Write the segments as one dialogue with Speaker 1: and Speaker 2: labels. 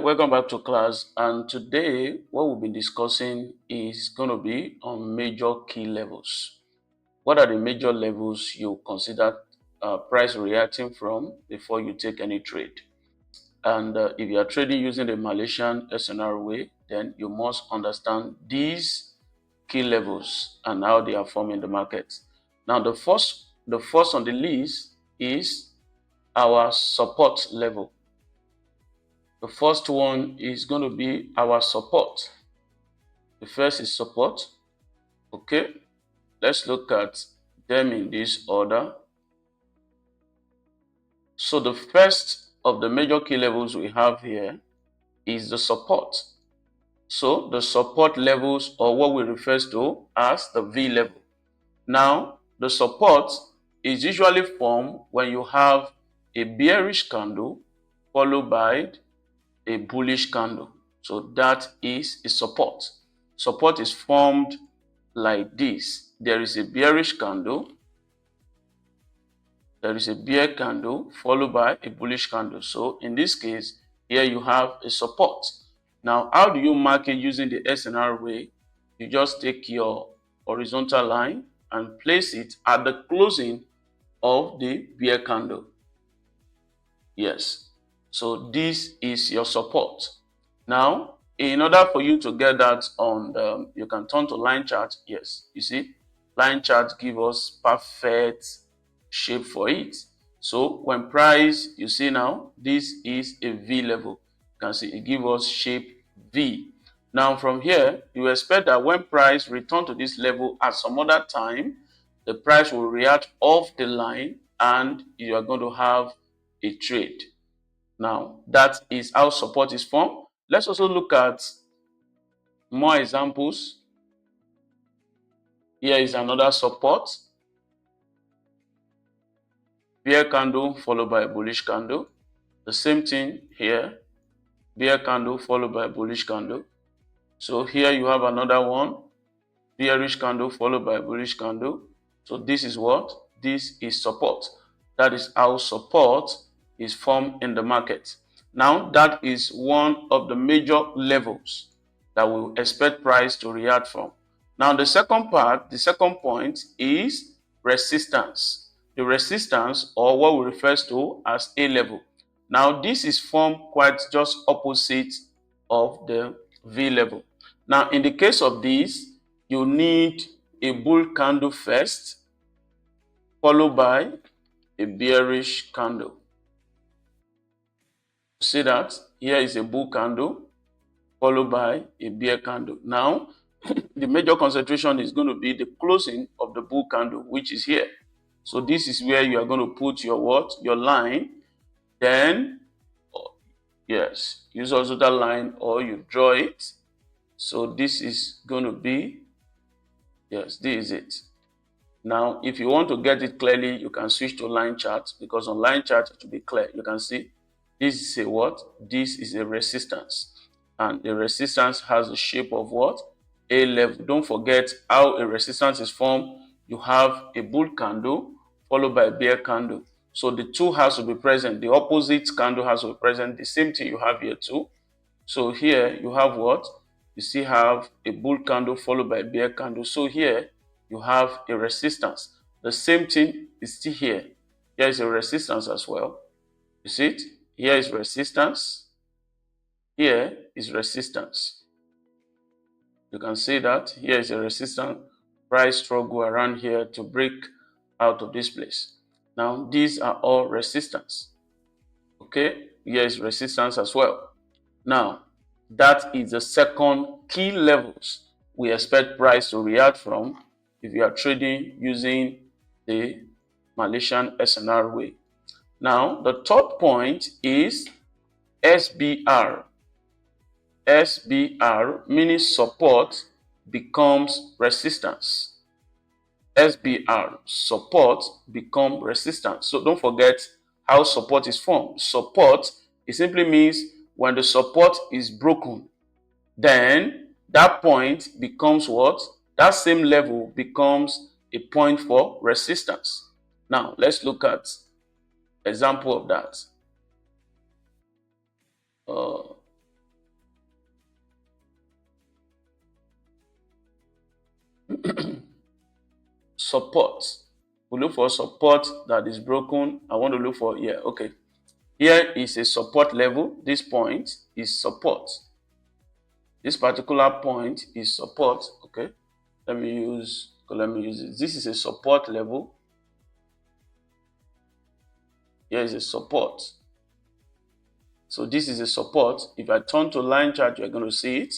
Speaker 1: Welcome back to class, and today what we'll be discussing is going to be on major key levels. What are the major levels you consider price reacting from before you take any trade? And if you are trading using the Malaysian SNR way, then you must understand these key levels and how they are formed in the market. Now, the first on the list is our support level. The first one is going to be our support. The first is support. Okay, let's look at them in this order. So the first of the major key levels we have here is the support. So the support levels, or what we refer to as the V level. Now, the support is usually formed when you have a bearish candle followed by a bullish candle. So that is a support. Support is formed like this. There is a bearish candle. There is a bear candle followed by a bullish candle. So in this case, here you have a support. Now, how do you mark it using the SNR way? You just take your horizontal line and place it at the closing of the bear candle. Yes. So this is your support. Now, in order for you to get that on, you can turn to line chart. Yes, you see, line chart give us perfect shape for it. So when price, you see now, this is a V level. You can see it give us shape V. Now from here, you expect that when price return to this level at some other time, the price will react off the line and you are going to have a trade. Now, that is how support is formed. Let's also look at more examples. Here is another support. Bear candle followed by a bullish candle. The same thing here. Bear candle followed by a bullish candle. So here you have another one. Bearish candle followed by a bullish candle. So this is what? This is support. That is how support is formed in the market. Now, that is one of the major levels that we expect price to react from. Now, the second point is resistance. The resistance, or what we refer to as A level. Now, this is formed quite just opposite of the V level. Now, in the case of this, you need a bull candle first, followed by a bearish candle. See that? Here is a bull candle, followed by a bear candle. Now, the major concentration is going to be the closing of the bull candle, which is here. So this is where you are going to put your what? Your line. Then, yes, use also that line or you draw it. So this is going to be, yes, this is it. Now, if you want to get it clearly, you can switch to line chart, because on line chart it will be clear. You can see this is a what? This is a resistance. And the resistance has the shape of what? A level. Don't forget how a resistance is formed. You have a bull candle followed by a bear candle. So the two has to be present. The opposite candle has to be present. The same thing you have here too. So here you have what? You still have a bull candle followed by a bear candle. So here you have a resistance. The same thing is still here. Here is a resistance as well. You see it? Here is resistance. Here is resistance. You can see that here is a resistance. Price struggle around here to break out of this place. Now these are all resistance. Okay, here is resistance as well. Now that is the second key levels we expect price to react from if you are trading using the Malaysian SNR way. Now, the third point is SBR. SBR meaning support becomes resistance. SBR, support become resistance. So don't forget how support is formed. Support, it simply means when the support is broken, then that point becomes what? That same level becomes a point for resistance. Now, let's look at example of that. support. We look for support that is broken. I want to look for here. Okay. Here is a support level. This point is support. This particular point is support. Okay. Let me use it. This is a support level. Here is a support. So this is a support. If I turn to line chart, you're going to see it.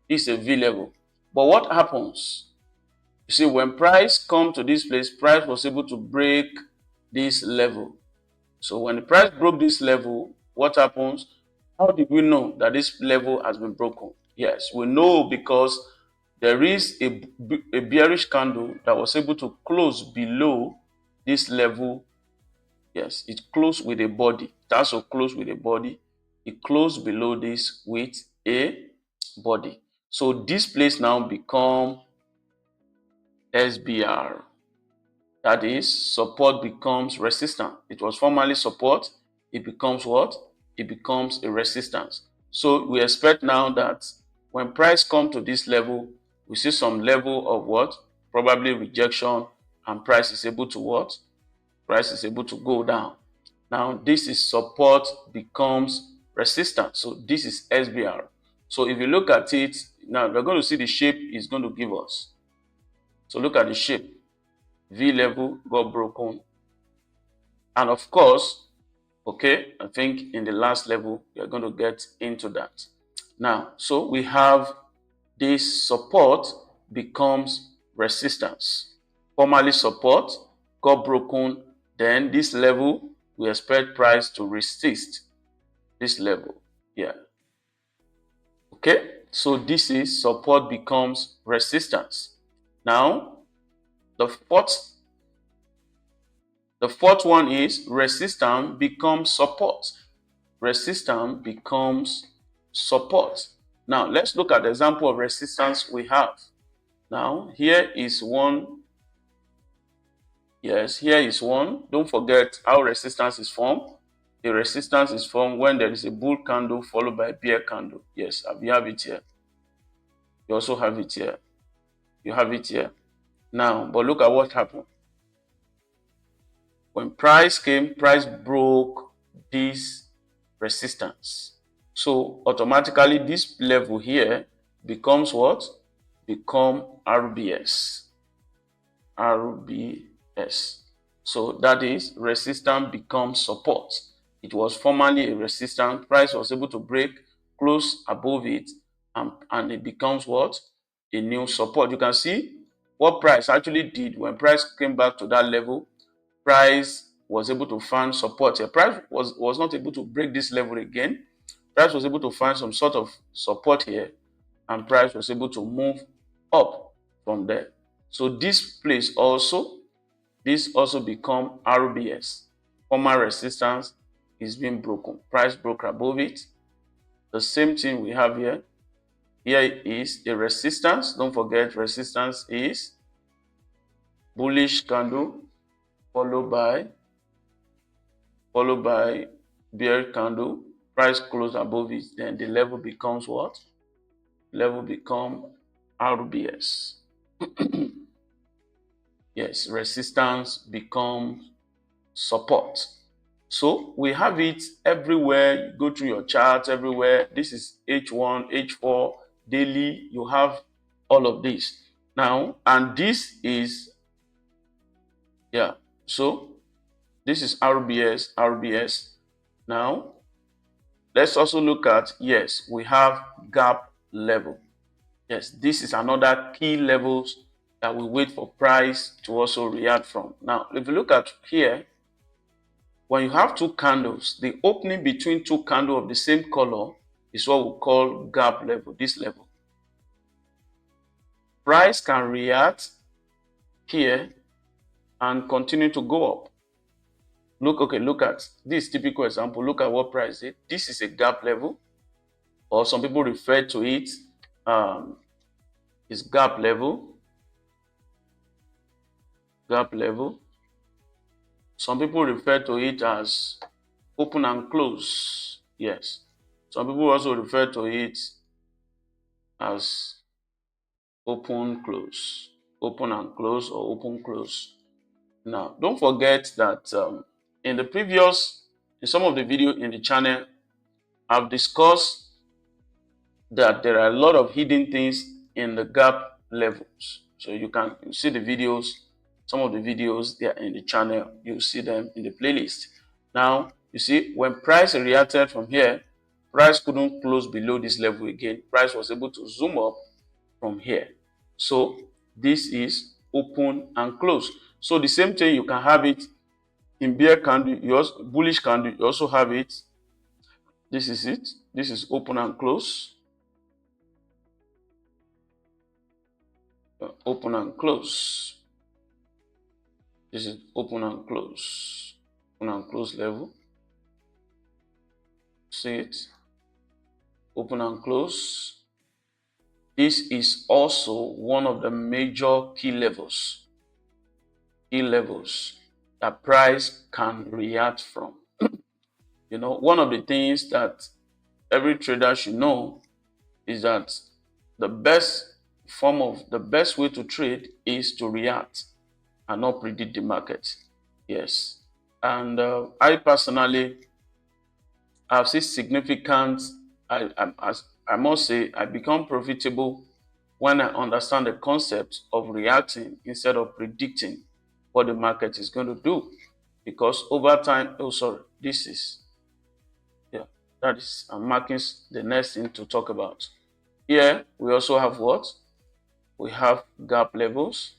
Speaker 1: This is a V level. But what happens? You see, when price come to this place, price was able to break this level. So when the price broke this level, what happens? How did we know that this level has been broken? Yes, we know because there is a bearish candle that was able to close below this level. Yes, it closed with a body. It also closed with a body. It closed below this with a body. So this place now become SBR. That is, support becomes resistance. It was formerly support. It becomes what? It becomes a resistance. So we expect now that when price come to this level, we see some level of what? Probably rejection, and price is able to what? Price is able to go down. Now this is support becomes resistance. So this is SBR. So if you look at it, now we're going to see the shape it's going to give us. So look at the shape. V level got broken. And of course, okay, I think in the last level, we are going to get into that. Now, so we have this support becomes resistance. Formerly support got broken. Then this level, we expect price to resist this level. Yeah. Okay, so this is support becomes resistance. Now, the fourth one is resistance becomes support. Resistance becomes support. Now, let's look at the example of resistance we have. Now, here is one. Yes, here is one. Don't forget how resistance is formed. The resistance is formed when there is a bull candle followed by a bear candle. Yes, you have it here. You also have it here. You have it here. Now, but look at what happened. When price came, price broke this resistance. So automatically this level here becomes what? Become RBS. RBS. So that is resistance becomes support. It was formerly a resistance. Price was able to break close above it, and it becomes what? A new support. You can see what price actually did when price came back to that level. Price was able to find support here. Price was not able to break this level again. Price was able to find some sort of support here, and price was able to move up from there. So this also become RBS. Former resistance is being broken. Price broke above it. The same thing we have here. Here is a resistance. Don't forget, resistance is bullish candle followed by bear candle. Price close above it, then the level becomes what? Level become RBS. Yes, resistance becomes support. So we have it everywhere. You go through your charts everywhere. This is H1, H4, daily. You have all of this now, and this is, yeah. So this is RBS. Now let's also look at, yes, we have gap level. Yes, this is another key levels that we wait for price to also react from. Now, if you look at here, when you have two candles, the opening between two candles of the same color is what we call gap level, this level. Price can react here and continue to go up. Look at this typical example. Look at what price did. This is a gap level, or some people refer to it is gap level. Gap level. Some people refer to it as open and close. Yes. Some people also refer to it as open close. open and close, or open close. Now, don't forget that in some of the video in the channel, I've discussed that there are a lot of hidden things in the gap levels. So you can see the videos, some of the videos they are in the channel, you see them in the playlist. Now, you see when price reacted from here, price couldn't close below this level again. Price was able to zoom up from here. So this is open and close. So the same thing, you can have it in bear candle, you also bullish candle, you also have it. This is it. This is open and close. Open and close. This is open and close. Open and close level. See it? Open and close. This is also one of the major key levels. Key levels that price can react from. You know, one of the things that every trader should know is that the best way to trade is to react and not predict the market. Yes. And I personally have seen significant, I must say, I become profitable when I understand the concept of reacting instead of predicting what the market is going to do. Because over time, oh, sorry, this is, yeah, that is, I'm marking the next thing to talk about. Here, we also have what? We have gap levels.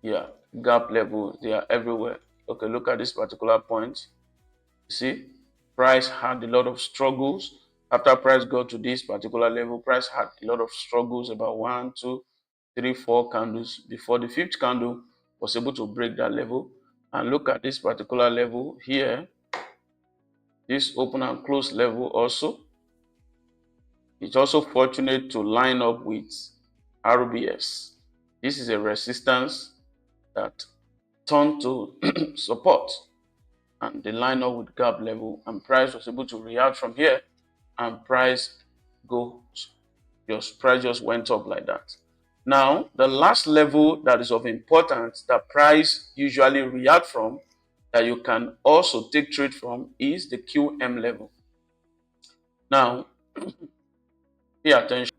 Speaker 1: Yeah, gap levels, they are everywhere. Okay, look at this particular point. You see, price had a lot of struggles. After price got to this particular level, price had a lot of struggles, about 1, 2, 3, 4 candles before the fifth candle was able to break that level. And look at this particular level here, this open and close level also. It's also fortunate to line up with RBS. This is a resistance that turned to support, and they line up with gap level, and price was able to react from here, and price just went up like that. Now, the last level that is of importance that price usually react from, that you can also take trade from, is the QM level. Now, pay attention.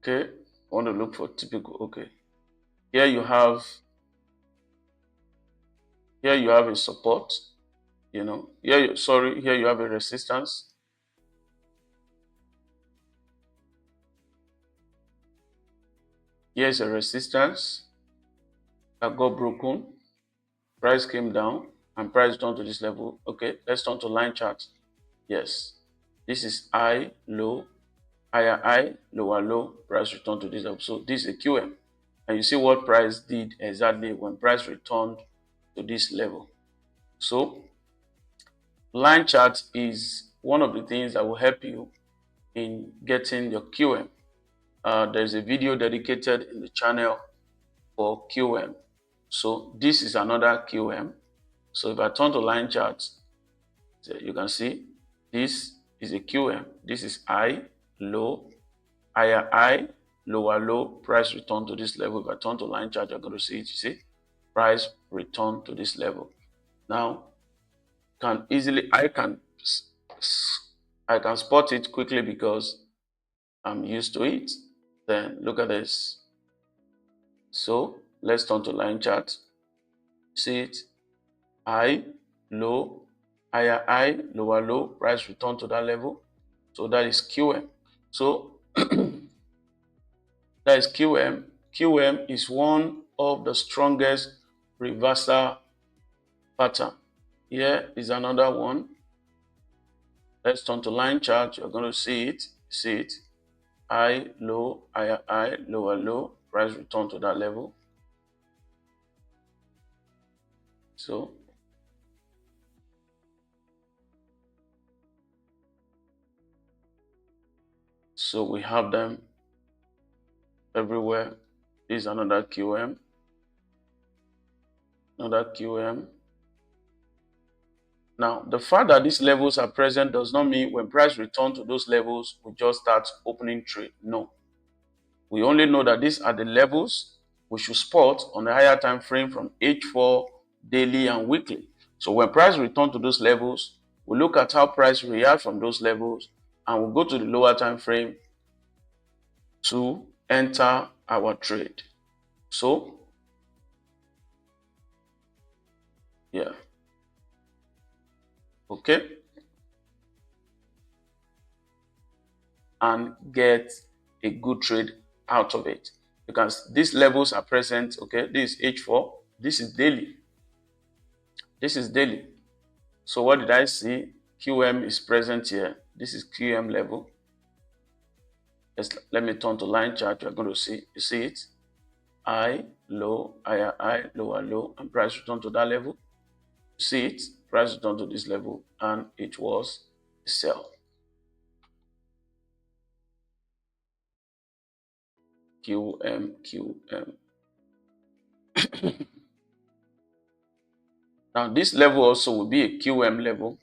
Speaker 1: Okay, I want to look for typical. Okay, here you have a support. You know, here you have a resistance. Here's a resistance that got broken. Price came down and price down to this level. Okay, let's turn to line chart. Yes, this is high, low, higher high, lower low. Price returned to this level. So this is a QM, and you see what price did exactly when price returned to this level. So line chart is one of the things that will help you in getting your QM. There's a video dedicated in the channel for QM. So this is another QM. So if I turn to line chart, you can see this is a QM. This is high, low, higher high, lower low. Price return to this level. If I turn to line chart, you're going to see it. You see, price return to this level. Now, I can spot it quickly because I'm used to it. Then look at this. So let's turn to line chart. See it? High, low, higher high, lower low. Price return to that level. So that is QM. So that is QM. QM is one of the strongest reversal pattern. Here is another one. Let's turn to line chart. You're going to see it. See it? High, low, higher high, lower low. Price return to that level. So we have them everywhere. This is another QM. Another QM. Now, the fact that these levels are present does not mean when price return to those levels, we just start opening trade. No. We only know that these are the levels we should spot on the higher time frame from H4, daily, and weekly. So when price return to those levels, we look at how price react from those levels, and we'll go to the lower time frame to enter our trade. So, yeah. Okay. And get a good trade out of it, because these levels are present. Okay, this is H4, this is daily, this is daily. So what did I see? QM is present here. This is QM level. Let me turn to line chart. You're going to see, you see it, high, low, higher high, lower low, and price return to that level. You see it, price return to this level, and it was a sell. QM. Now this level also will be a QM level.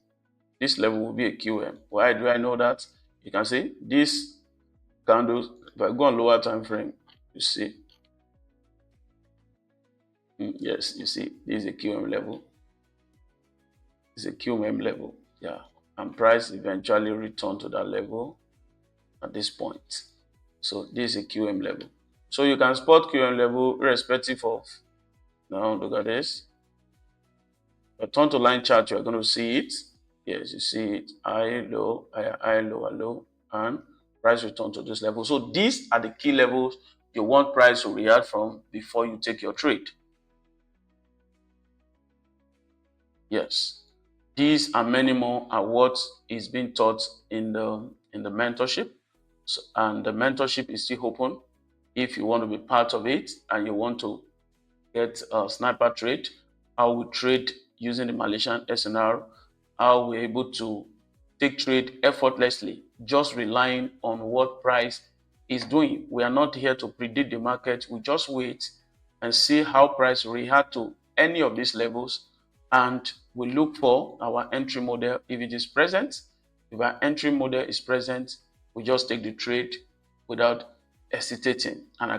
Speaker 1: This level will be a QM. Why do I know that? You can see this candles. If I go on lower time frame, you see. Yes, you see, this is a QM level. It's a QM level. Yeah. And price eventually return to that level at this point. So this is a QM level. So you can spot QM level irrespective of, now look at this. A turn to line chart, you're going to see it. Yes, you see it. High, low, high, lower, low, and price return to this level. So these are the key levels you want price to react from before you take your trade. Yes, these and many more are what is being taught in the mentorship. So, and the mentorship is still open. If you want to be part of it and you want to get a sniper trade, how we trade using the Malaysian MSNR, how we're able to take trade effortlessly, just relying on what price is doing. We are not here to predict the market. We just wait and see how price react to any of these levels, and we look for our entry model if it is present. If our entry model is present, we just take the trade without hesitating. And